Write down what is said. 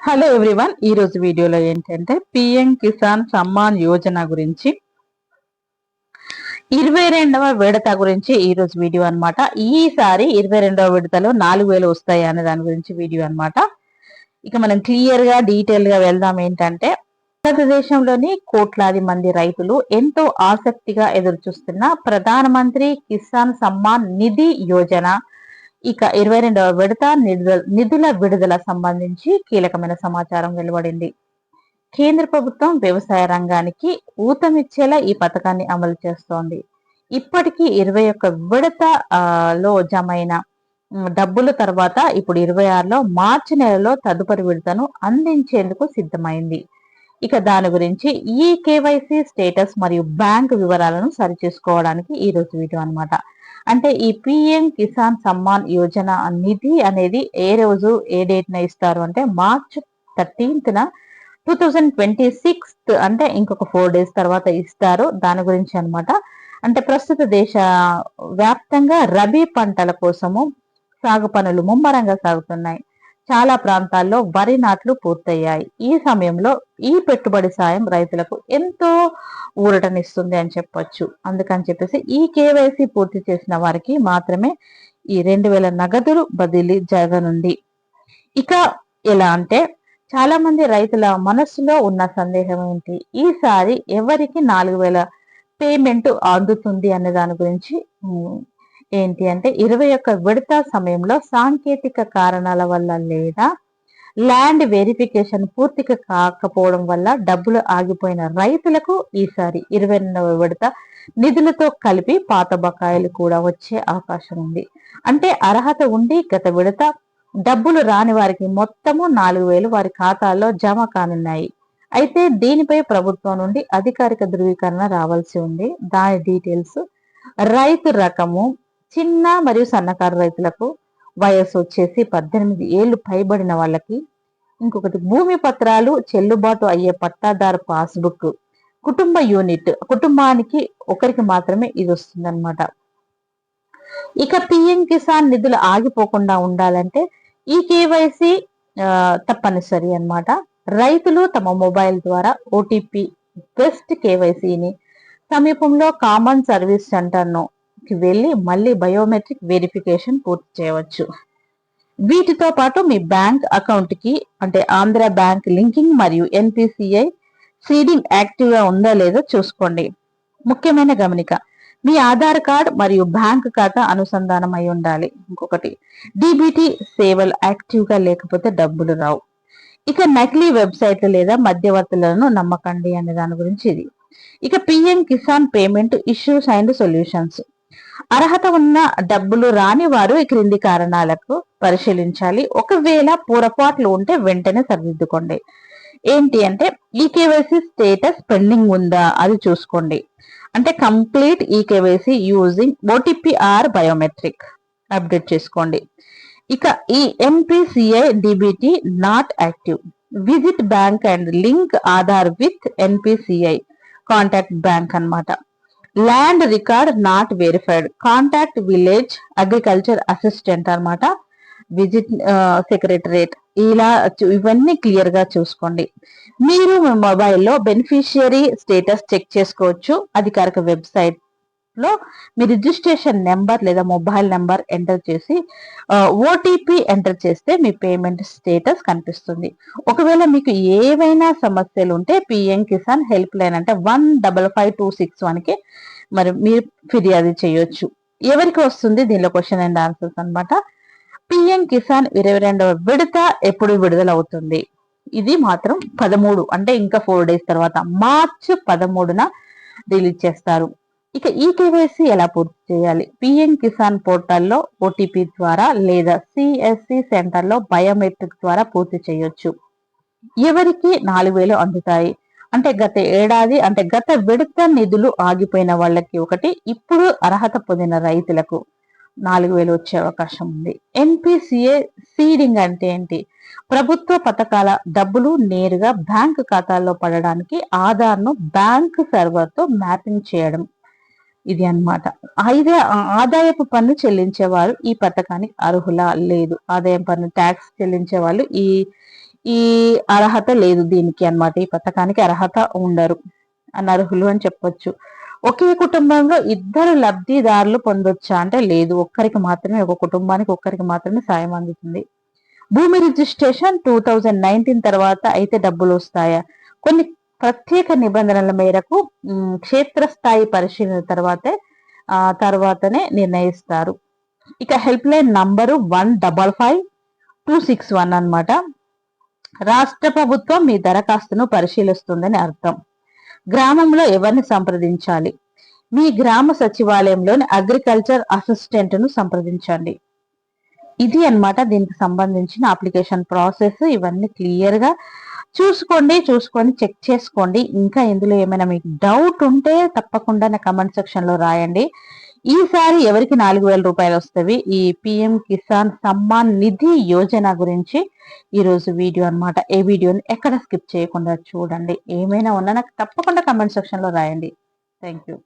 Hello everyone, ఈ రోజు వీడియోలో ఏంటంటే పిఎం కిసాన్ సమ్మాన్ యోజన గురించి 22వ విడత గురించి ఈ రోజు వీడియో అన్నమాట. ఈసారి 22వ విడతలో 4,000 వస్తాయి అనే దాని గురించి వీడియో అన్నమాట. ఇక మనం క్లియర్ గా డీటెయిల్ గా వెళ్దాం. ఏంటంటే భారతదేశంలోని కోట్లాది మంది రైతులు ఎంతో ఆసక్తిగా ఎదురు చూస్తున్న ప్రధానమంత్రి కిసాన్ సమ్మాన్ నిధి యోజన ఇక 22వ విడత నిధుల విడుదల సంబంధించి కీలకమైన సమాచారం వెలువడింది. కేంద్ర ప్రభుత్వం వ్యవసాయ రంగానికి ఊతమిచ్చేలా ఈ పథకాన్ని అమలు చేస్తోంది. ఇప్పటికీ 21 విడత లో జమైన డబ్బుల తర్వాత ఇప్పుడు 26లో మార్చి నెలలో తదుపరి విడతను అందించేందుకు సిద్ధమైంది. ఇక దాని గురించి ఈ కేవైసీ స్టేటస్ మరియు బ్యాంక్ వివరాలను సరిచూసుకోవడానికి ఈ రోజు వీడియో అన్నమాట. అంటే ఈ పిఎం కిసాన్ సమ్మాన్ యోజన నిధి అనేది ఏ రోజు ఏ డేట్ న ఇస్తారు అంటే మార్చ్ 13న 2026, అంటే ఇంకొక 4 days తర్వాత ఇస్తారు. దాని గురించి అన్నమాట. అంటే ప్రస్తుత దేశ వ్యాప్తంగా రబీ పంటల కోసము సాగు పనులు ముమ్మరంగా సాగుతున్నాయి. చాలా ప్రాంతాల్లో వరి నాట్లు పూర్తయ్యాయి. ఈ సమయంలో ఈ పెట్టుబడి సాయం రైతులకు ఎంతో ఊరటనిస్తుంది అని చెప్పొచ్చు. అందుకని చెప్పేసి ఈ కేవైసీ పూర్తి చేసిన వారికి మాత్రమే ఈ 2,000 నగదులు బదిలీ జరగనుంది. ఇక ఎలా అంటే చాలా మంది రైతుల మనస్సులో ఉన్న సందేహం ఏంటి, ఈసారి ఎవరికి 4,000 పేమెంట్ అందుతుంది అనే దాని గురించి ఏంటి అంటే 21 విడత సమయంలో సాంకేతిక కారణాల వల్ల లేదా ల్యాండ్ వెరిఫికేషన్ పూర్తిగా కాకపోవడం వల్ల డబ్బులు ఆగిపోయిన రైతులకు ఈసారి 22వ విడత నిధులతో కలిపి పాత బకాయిలు కూడా వచ్చే అవకాశం ఉంది. అంటే అర్హత ఉండి గత విడత డబ్బులు రాని వారికి మొత్తము 4,000 వారి ఖాతాల్లో జమ కానున్నాయి. అయితే దీనిపై ప్రభుత్వం నుండి అధికారిక ధృవీకరణ రావాల్సి ఉంది. దాని డీటెయిల్స్ రైతు రకము చిన్న మరియు సన్నకారు రైతులకు, వయసు వచ్చేసి 18 ఏళ్లు పైబడిన వాళ్ళకి, ఇంకొకటి భూమి పత్రాలు చెల్లుబాటు అయ్యే పట్టాదారు పాస్బుక్, కుటుంబ యూనిట్, కుటుంబానికి ఒకరికి మాత్రమే ఇది వస్తుందన్నమాట. ఇక పిఎం కిసాన్ నిధులు ఆగిపోకుండా ఉండాలంటే ఈ కేవైసీ తప్పనిసరి అన్నమాట. రైతులు తమ మొబైల్ ద్వారా ఓటీపీ బెస్ట్ కేవైసీని సమీపంలో కామన్ సర్వీస్ సెంటర్ను వెళ్ళి మళ్ళీ బయోమెట్రిక్ వెరిఫికేషన్ పూర్తి చేయవచ్చు. వీటితో పాటు మీ బ్యాంక్ అకౌంట్ కి అంటే ఆంధ్ర బ్యాంక్ లింకింగ్ మరియు ఎన్పిసిఐ సీడింగ్ యాక్టివ్ గా ఉందో లేదో చూసుకోండి. ముఖ్యమైన గమనిక, మీ ఆధార్ కార్డ్ మరియు బ్యాంక్ ఖాతా అనుసంధానం అయి ఉండాలి. ఇంకొకటి, డిబిటి సేవలు యాక్టివ్ గా లేకపోతే డబ్బులు రావు. ఇక నకిలీ వెబ్సైట్లు లేదా మధ్యవర్తులను నమ్మకండి అనే దాని గురించి ఇది. ఇక PM Kisan payment issues and solutions. అర్హత ఉన్న డబ్బులు రాని వారు ఈ క్రింది కారణాలకు పరిశీలించాలి. ఒకవేళ పొరపాట్లు ఉంటే వెంటనే సరిదిద్దుకోండి. ఏంటి అంటే ఈ కేవైసీ స్టేటస్ పెండింగ్ ఉందా అది చూసుకోండి. అంటే complete e KYC using OTP or biometric update చేసుకోండి. ఇక ఈ NPCI DBT not active, visit bank and link Aadhaar with NPCI contact bank అన్నమాట. Land record not verified, contact village agriculture assistant అన్నమాట. Visit secretariat. ఇలా ఇవన్నీ క్లియర్ గా చూసుకోండి. మీరు మీ మొబైల్లో బెనిఫిషియరీ స్టేటస్ చెక్ చేసుకోవచ్చు. అధికారిక వెబ్సైట్ లో మీ రిజిస్ట్రేషన్ నెంబర్ లేదా మొబైల్ నెంబర్ ఎంటర్ చేసి ఓటీపీ ఎంటర్ చేస్తే మీ పేమెంట్ స్టేటస్ కనిపిస్తుంది. ఒకవేళ మీకు ఏవైనా సమస్యలు ఉంటే పిఎం కిసాన్ హెల్ప్ లైన్ అంటే 155261కి మరి మీరు ఫిర్యాదు చేయొచ్చు. ఎవరికి వస్తుంది దీనిలో క్వశ్చన్ అండ్ ఆన్సర్స్ అన్నమాట. పిఎం కిసాన్ 22వ విడత ఎప్పుడు విడుదల అవుతుంది? ఇది మాత్రం 13, అంటే ఇంకా 4 days తర్వాత మార్చి 13న రిలీజ్ చేస్తారు. ఇక ఈ కేవైసీ ఎలా పూర్తి చేయాలి? పిఎం కిసాన్ పోర్టల్లో ఓటీపీ ద్వారా లేదా సిఎస్సి సెంటర్లో బయోమెట్రిక్ ద్వారా పూర్తి చేయొచ్చు. ఎవరికి 4,000 అందుతాయి అంటే గత ఏడాది అంటే గత విడత నిధులు ఆగిపోయిన వాళ్ళకి ఒకటి, ఇప్పుడు అర్హత పొందిన రైతులకు 4,000 వచ్చే అవకాశం ఉంది. ఎన్పిసిఏ సీడింగ్ అంటే ఏంటి? ప్రభుత్వ పథకాల డబ్బులు నేరుగా బ్యాంకు ఖాతాల్లో పడడానికి ఆధార్ను బ్యాంకు సర్వర్తో మ్యాపింగ్ చేయడం ఇది అన్నమాట. అయితే ఆదాయపు పన్ను చెల్లించేవారు ఈ పథకానికి అర్హులా లేదు, ఆదాయం పన్ను ట్యాక్స్ చెల్లించే వాళ్ళు ఈ అర్హత లేదు దీనికి అన్నమాట. ఈ పథకానికి అర్హత ఉండరు, అనర్హులు అని చెప్పొచ్చు. ఒకే కుటుంబంలో ఇద్దరు లబ్ధిదారులు పొందొచ్చా అంటే లేదు, ఒక్కరికి మాత్రమే, ఒక కుటుంబానికి ఒక్కరికి మాత్రమే సాయం అందుతుంది. భూమి రిజిస్ట్రేషన్ 2019 తర్వాత అయితే డబ్బులు వస్తాయా? కొన్ని ప్రత్యేక నిబంధనల మేరకు క్షేత్రస్థాయి పరిశీలన తర్వాతనే నిర్ణయిస్తారు. ఇక హెల్ప్ లైన్ నంబరు 155261 అన్నమాట. రాష్ట్ర ప్రభుత్వం మీ దరఖాస్తును పరిశీలిస్తుందని అర్థం. గ్రామంలో ఎవరిని సంప్రదించాలి? మీ గ్రామ సచివాలయంలోని అగ్రికల్చర్ అసిస్టెంట్ ను సంప్రదించండి. ఇది అన్నమాట దీనికి సంబంధించిన అప్లికేషన్ ప్రాసెస్. ఇవన్నీ క్లియర్ గా చూసుకొని చెక్ చేసుకోండి. ఇంకా ఇందులో ఏమైనా మీకు డౌట్ ఉంటే తప్పకుండా నా కమెంట్ సెక్షన్ లో రాయండి. ఈసారి ఎవరికి 4,000 రూపాయలు వస్తవి? ఈ పిఎం కిసాన్ సమ్మాన్ నిధి యోజన గురించి ఈరోజు వీడియో అన్నమాట. ఏ వీడియోని ఎక్కడ స్కిప్ చేయకుండా చూడండి. ఏమైనా ఉన్నా నాకు తప్పకుండా కమెంట్ సెక్షన్ లో రాయండి. Thank you.